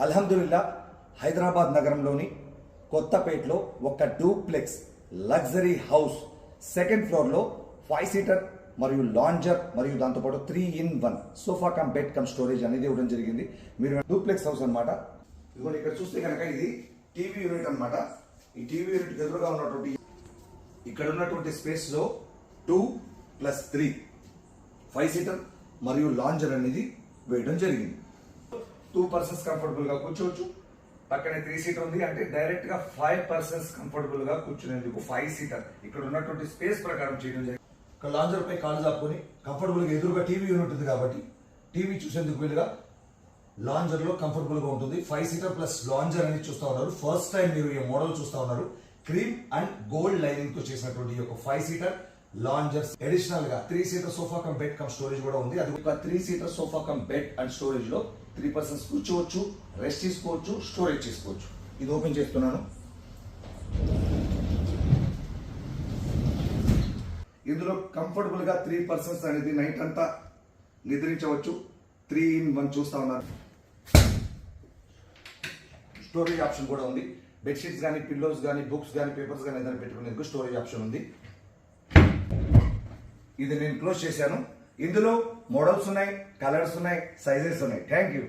అల్హమ్దుల్లా హైదరాబాద్ నగరంలోని కొత్తపేటలో ఒక డూప్లెక్స్ లగ్జరీ హౌస్ సెకండ్ ఫ్లోర్లో 5 సీటర్ మరియు లాంజర్ మరియు దాంతోపాటు 3-in-1 sofa cum bed come storage అనేది ఇవ్వడం జరిగింది. మీరు డూప్లెక్స్ హౌస్ అనమాట. ఇదిగోండి ఇక్కడ చూస్తే కనుక ఇది టీవీ యూనిట్ అనమాట. ఈ టీవీ యూనిట్ ఎదురుగా ఉన్నటువంటి ఇక్కడ ఉన్నటువంటి స్పేస్ లో 2+3 5 సీటర్ మరియు లాంజర్ అనేది వేయడం జరిగింది. 2 persons కంఫర్టబుల్ గా కూర్చోవచ్చు. పక్కనే 3 సీటర్ ఉంది, అంటే డైరెక్ట్ గా 5 persons కంఫర్టబుల్ గా కూర్చునేందుకు 5 సీటర్ ఇక్కడ ఉన్నటువంటి స్పేస్ ప్రకారం చేయడం జరిగింది. ఇక్కడ లాంజర్ పై కాలు చాపుకొని కంఫర్టబుల్ గా ఎదురుగా టీవీ యూనిట్ ఉంది కాబట్టి టీవీ చూసేందుకు వీలుగా లాంజర్ లో కంఫర్టబుల్ గా ఉంటుంది. 5 సీటర్ ప్లస్ లాంజర్ అనేది చూస్తా ఉన్నారు. ఫస్ట్ టైం మీరు ఈ మోడల్ చూస్తా ఉన్నారు. క్రీమ్ అండ్ గోల్డ్ లైనింగ్ తో చేసినటువంటి ఒక 5 సీటర్ లాంజర్స్. అడిషనల్ గా 3 seater sofa cum bed come storage కూడా ఉంది. అది ఒక 3 seater sofa cum bed and storage లో 3 persons కూర్చోవచ్చు, రెస్ట్ చేసుకోవచ్చు, స్టోరేజ్ చేసుకోవచ్చు. ఇది ఓపెన్ చేస్తున్నాను. ఇందులో కంఫర్టబుల్ గా 3 persons అనేది నైట్ అంతా నిద్రించవచ్చు. 3-in-1 చూస్తా ఉన్నారు. స్టోరేజ్ ఆప్షన్ కూడా ఉంది. బెడ్షీట్స్ కానీ, పిల్లోస్ కానీ, బుక్స్ కానీ, పేపర్స్ కానీ ఏదైనా పెట్టుకునేందుకు స్టోరేజ్ ఆప్షన్ ఉంది. ఇది నేను క్లోజ్ చేశాను. ఇందులో మోడల్స్ ఉన్నాయి, కలర్స్ ఉన్నాయి, సైజెస్ ఉన్నాయి. Thank you.